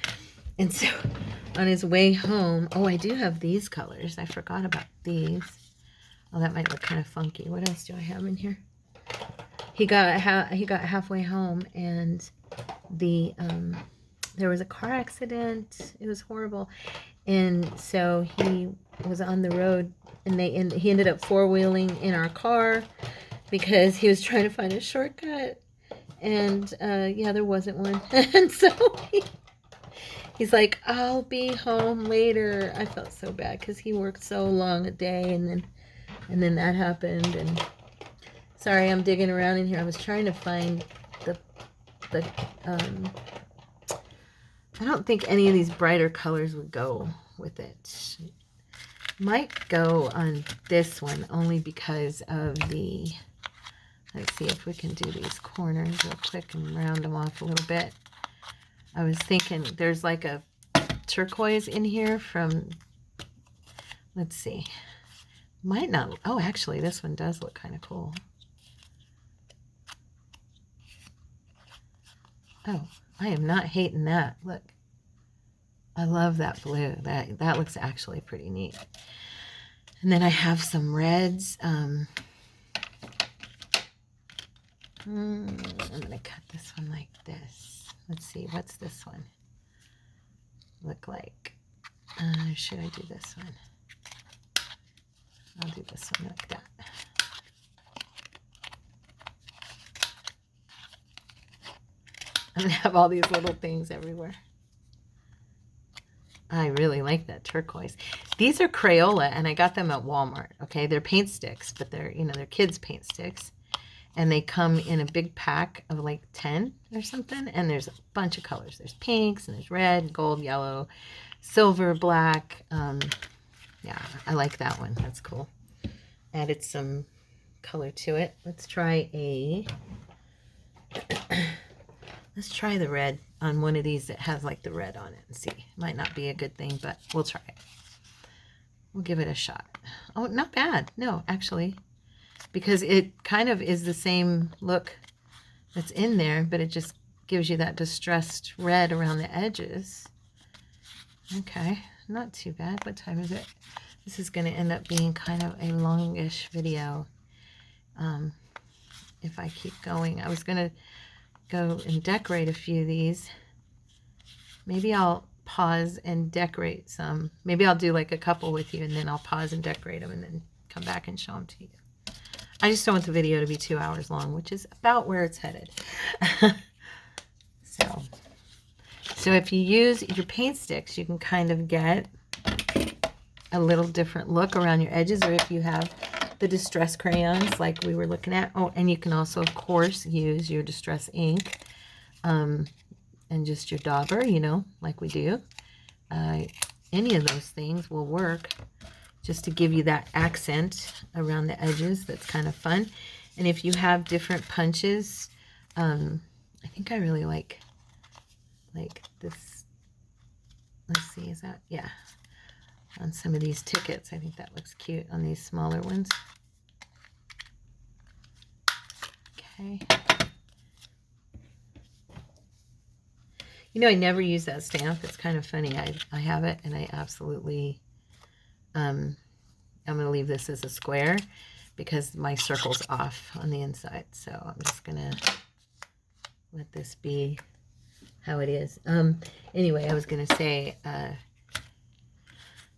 And so on his way home, oh, I do have these colors. I forgot about these. Oh, that might look kind of funky. What else do I have in here? He got halfway home, and there was a car accident. It was horrible. And so he was on the road, and he ended up 4-wheeling in our car because he was trying to find a shortcut. And yeah, there wasn't one. And so he's like, I'll be home later. I felt so bad because he worked so long a day, and then that happened. And sorry, I'm digging around in here. I was trying to find the I don't think any of these brighter colors would go with it. Might go on this one only because of the, let's see if we can do these corners real quick and round them off a little bit. I was thinking there's like a turquoise in here from, let's see, might not, oh, actually this one does look kind of cool. Oh, I am not hating that. Look, I love that blue. That looks actually pretty neat. And then I have some reds. I'm going to cut this one like this. Let's see, what's this one look like? Should I do this one? I'll do this one like that. I'm going to have all these little things everywhere. I really like that turquoise. These are Crayola, and I got them at Walmart. Okay, they're paint sticks, but they're, you know, they're kids' paint sticks. And they come in a big pack of like 10 or something. And there's a bunch of colors. There's pinks, and there's red, gold, yellow, silver, black. Yeah, I like that one. That's cool. Added some color to it. Let's try a... Let's try the red on one of these that has like the red on it and see. Might not be a good thing, but we'll try it. We'll give it a shot. Oh, not bad. No, actually, because it kind of is the same look that's in there, but it just gives you that distressed red around the edges. Okay, not too bad. What time is it? This is going to end up being kind of a longish video. If I keep going, I was going to go and decorate a few of these. Maybe I'll pause and decorate some. Maybe I'll do like a couple with you, and then I'll pause and decorate them and then come back and show them to you. I just don't want the video to be 2 hours long, which is about where it's headed. So if you use your paint sticks, you can kind of get a little different look around your edges, or if you have the distress crayons like we were looking at. Oh, and you can also, of course, use your distress ink and just your dauber, you know, like we do. Any of those things will work just to give you that accent around the edges. That's kind of fun. And if you have different punches, I think I really like this. Let's see, is that, yeah. On some of these tickets, I think that looks cute on these smaller ones. Okay. You know, I never use that stamp. It's kind of funny. I have it, and I absolutely, I'm going to leave this as a square because my circle's off on the inside. So I'm just going to let this be how it is. Anyway, I was going to say,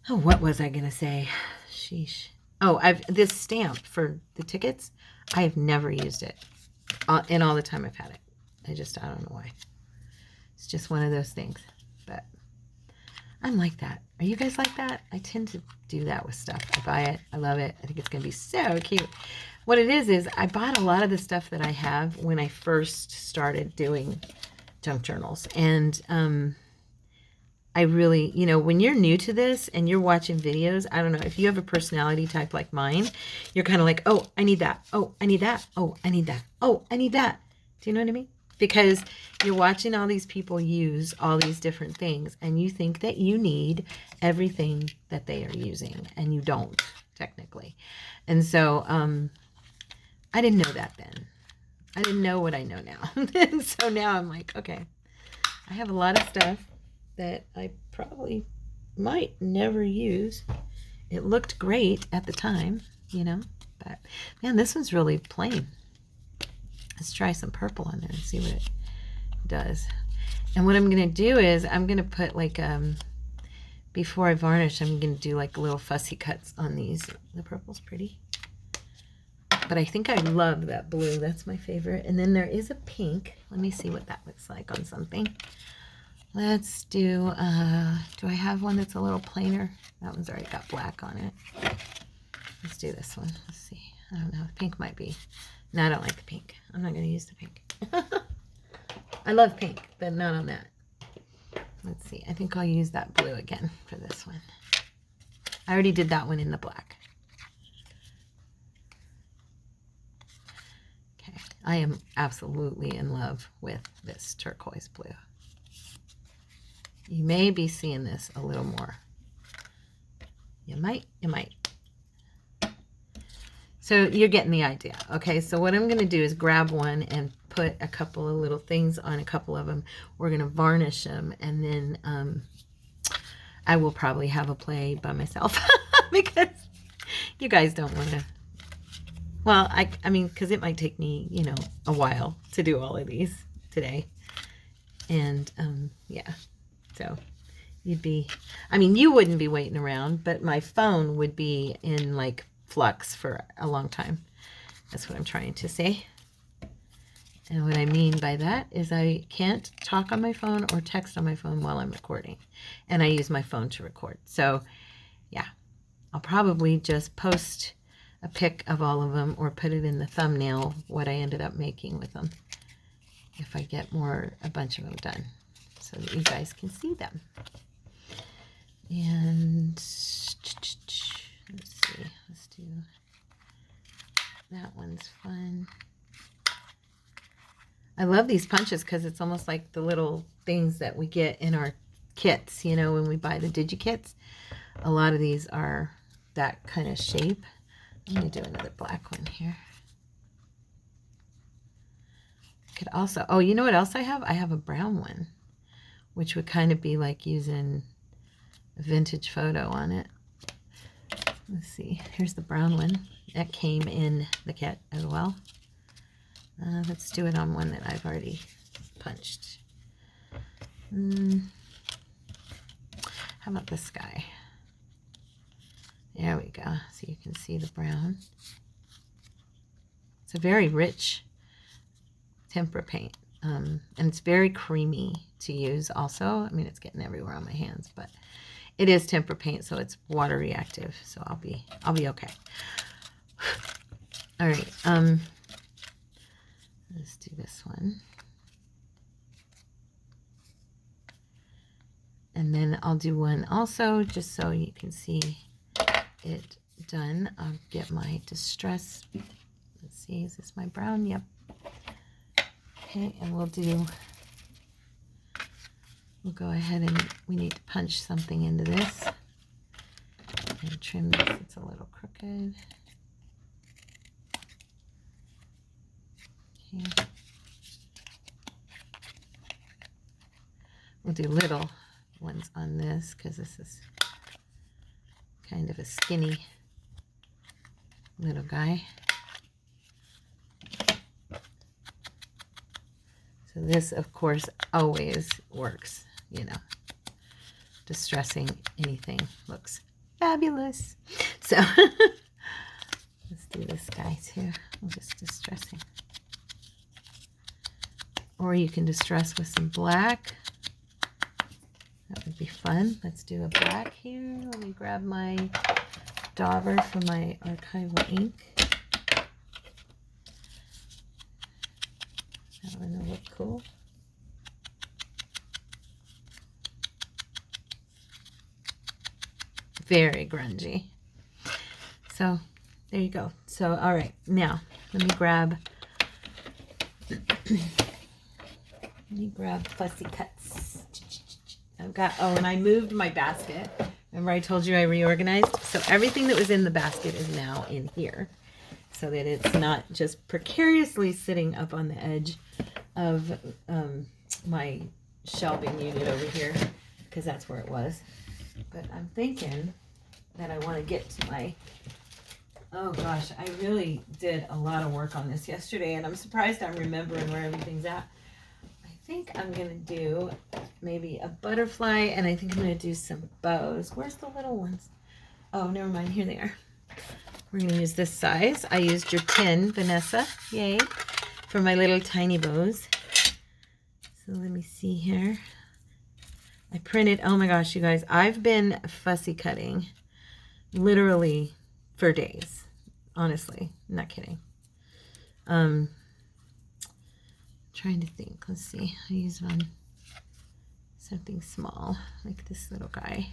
oh, what was I going to say? Sheesh. Oh, this stamp for the tickets, I have never used it in all the time I've had it. I don't know why. It's just one of those things. But I'm like that. Are you guys like that? I tend to do that with stuff. I buy it. I love it. I think it's going to be so cute. What it is I bought a lot of the stuff that I have when I first started doing junk journals. And I really, you know, when you're new to this and you're watching videos, I don't know, if you have a personality type like mine, you're kind of like, oh, I need that. Oh, I need that. Oh, I need that. Oh, I need that. Do you know what I mean? Because you're watching all these people use all these different things, and you think that you need everything that they are using, and you don't, technically. And so I didn't know that then. I didn't know what I know now. And so now I'm like, okay, I have a lot of stuff that I probably might never use. It looked great at the time, you know, but man, this one's really plain. Let's try some purple on there and see what it does. And what I'm going to do is I'm going to put like, before I varnish, I'm going to do like little fussy cuts on these. The purple's pretty. But I think I love that blue. That's my favorite. And then there is a pink. Let me see what that looks like on something. Let's do I have one that's a little plainer? That one's already got black on it. Let's do this one. Let's see. I don't know. Pink might be. No, I don't like the pink. I'm not going to use the pink. I love pink, but not on that. Let's see. I think I'll use that blue again for this one. I already did that one in the black. Okay. I am absolutely in love with this turquoise blue. You may be seeing this a little more. You might. So you're getting the idea. Okay, so what I'm going to do is grab one and put a couple of little things on a couple of them. We're going to varnish them, and then I will probably have a play by myself because you guys don't want to. Well, I mean, because it might take me, you know, a while to do all of these today. And yeah, so you'd be, I mean, you wouldn't be waiting around, but my phone would be in like flux for a long time. That's what I'm trying to say. And what I mean by that is I can't talk on my phone or text on my phone while I'm recording. And I use my phone to record. So yeah, I'll probably just post a pic of all of them or put it in the thumbnail, what I ended up making with them, if I get a bunch of them done, so that you guys can see them. And let's see, let's do, that one's fun. I love these punches because it's almost like the little things that we get in our kits, you know, when we buy the digi-kits. A lot of these are that kind of shape. I'm going to do another black one here. Could also, oh, you know what else I have? I have a brown one, which would kind of be like using a vintage photo on it. Let's see. Here's the brown one. That came in the kit as well. Let's do it on one that I've already punched. How about this guy? There we go. So you can see the brown. It's a very rich tempera paint. And it's very creamy to use also. I mean, it's getting everywhere on my hands, but it is tempera paint, so it's water reactive. So I'll be okay. All right. Let's do this one. And then I'll do one also, just so you can see it done. I'll get my distress. Let's see, is this my brown? Yep. Okay, and we'll go ahead and we need to punch something into this. And trim this, it's a little crooked. Okay. We'll do little ones on this because this is kind of a skinny little guy. So this, of course, always works, you know. Distressing anything looks fabulous. So let's do this guy too. I'm just distressing. Or you can distress with some black. That would be fun. Let's do a black here. Let me grab my dauber for my archival ink. That one will look cool. Very grungy. So there you go. So all right, now let me grab fussy cuts. I've got, oh, and I moved my basket. Remember I told you I reorganized? So everything that was in the basket is now in here, so that it's not just precariously sitting up on the edge of my shelving unit over here, because that's where it was. But I'm thinking that I want to get to my, oh gosh, I really did a lot of work on this yesterday, and I'm surprised I'm remembering where everything's at. I think I'm going to do maybe a butterfly, and I think I'm going to do some bows. Where's the little ones? Oh, never mind. Here they are. We're going to use this size. I used your tin, Vanessa. Yay. For my little tiny bows. So let me see here. I printed, oh my gosh, you guys, I've been fussy cutting literally for days. Honestly, I'm not kidding. Trying to think. Let's see. I use one something small, like this little guy.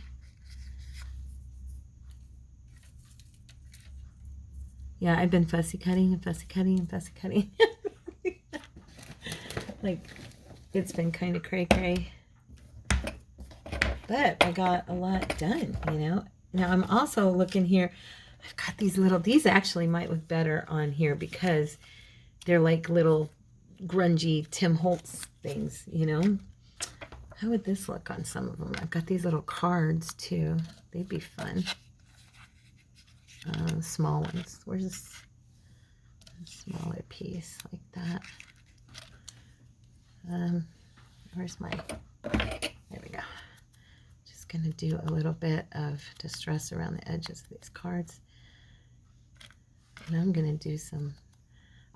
Yeah, I've been fussy cutting and fussy cutting and fussy cutting. Like, it's been kind of cray-cray. But I got a lot done, you know. Now I'm also looking here. I've got these little, these actually might look better on here because they're like little grungy Tim Holtz things, you know. How would this look on some of them? I've got these little cards too. They'd be fun. Small ones. Where's this smaller piece like that? Where's my, there we go. Just going to do a little bit of distress around the edges of these cards. And I'm going to do some,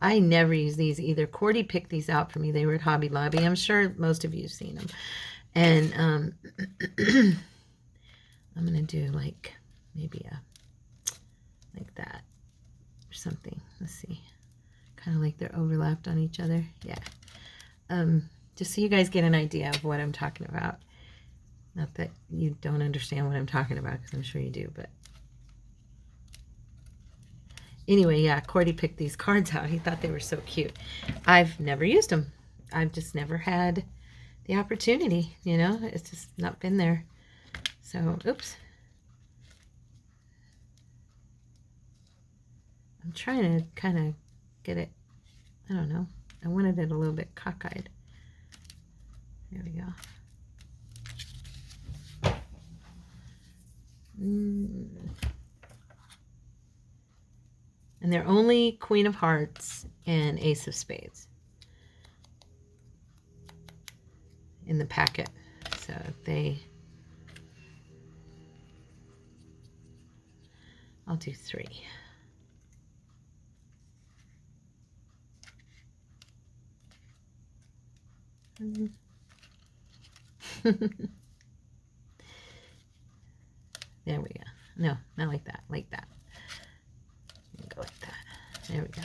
I never use these either. Cordy picked these out for me. They were at Hobby Lobby. I'm sure most of you have seen them. And I'm going to do like maybe a, like that or something. Let's see. Kind of like they're overlapped on each other. Yeah. Just so you guys get an idea of what I'm talking about. Not that you don't understand what I'm talking about, because I'm sure you do, but anyway, yeah, Cordy picked these cards out. He thought they were so cute. I've never used them. I've just never had the opportunity, you know. It's just not been there. So, oops. I'm trying to kind of get it, I don't know. I wanted it a little bit cockeyed. There we go. And they're only Queen of Hearts and Ace of Spades in the packet. So I'll do 3. There we go. No, not like that. Like that. Go like that. There we go.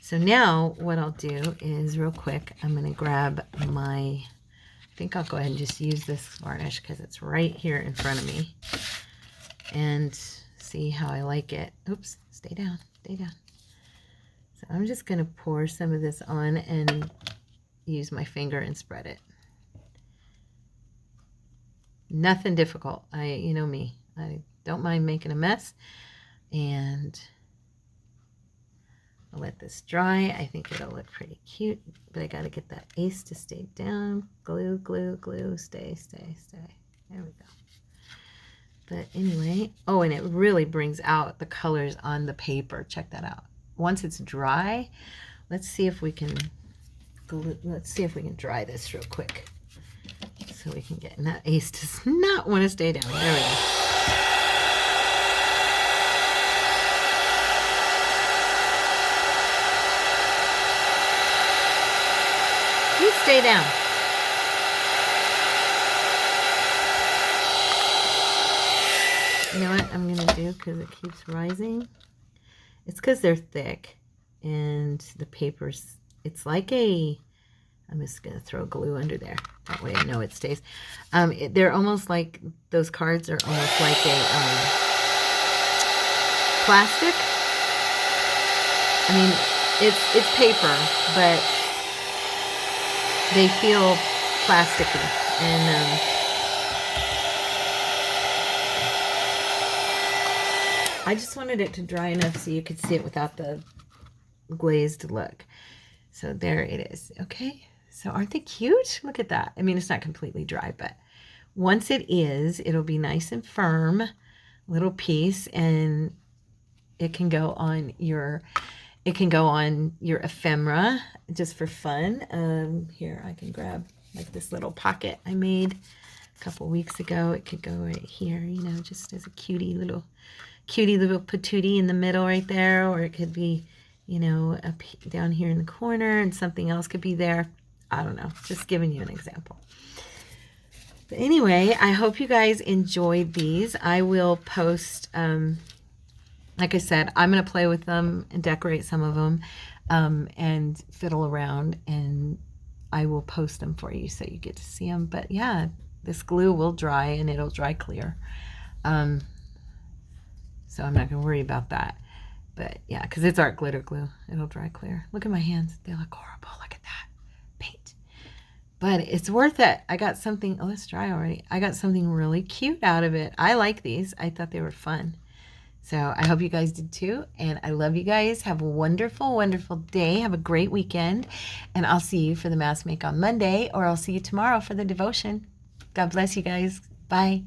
So now what I'll do is real quick, I'm going to grab my, I think I'll go ahead and just use this varnish because it's right here in front of me. And see how I like it. Oops, stay down, stay down. So I'm just going to pour some of this on and use my finger and spread it. Nothing difficult. You know me. I don't mind making a mess. And I'll let this dry. I think it'll look pretty cute, but I got to get that ace to stay down. Glue, glue, glue, stay, stay, stay. There we go. But anyway, oh, and it really brings out the colors on the paper. Check that out. Once it's dry, let's see if we can dry this real quick so we can get, and that ace does not want to stay down. There we go. You stay down. You know what I'm going to do, because it keeps rising? It's because they're thick and the paper's, it's like a, I'm just going to throw glue under there. That way I know it stays. They're almost like, those cards are almost like a plastic. I mean, it's paper, but they feel plasticky. And I just wanted it to dry enough so you could see it without the glazed look. So there it is. Okay. So aren't they cute? Look at that. I mean, it's not completely dry, but once it is, it'll be nice and firm, little piece, and it can go on your ephemera just for fun. Here, I can grab like this little pocket I made a couple weeks ago. It could go right here, you know, just as a cutie little patootie in the middle right there, or it could be, you know, up down here in the corner, and something else could be there. I don't know, just giving you an example. But anyway, I hope you guys enjoyed these. I will post, like I said, I'm going to play with them and decorate some of them, and fiddle around, and I will post them for you so you get to see them. But yeah, this glue will dry and it'll dry clear. So I'm not going to worry about that. But yeah, because it's art glitter glue. It'll dry clear. Look at my hands. They look horrible. Look at that paint. But it's worth it. I got something. Oh, it's dry already. I got something really cute out of it. I like these. I thought they were fun. So I hope you guys did too. And I love you guys. Have a wonderful, wonderful day. Have a great weekend. And I'll see you for the mask make on Monday, or I'll see you tomorrow for the devotion. God bless you guys. Bye.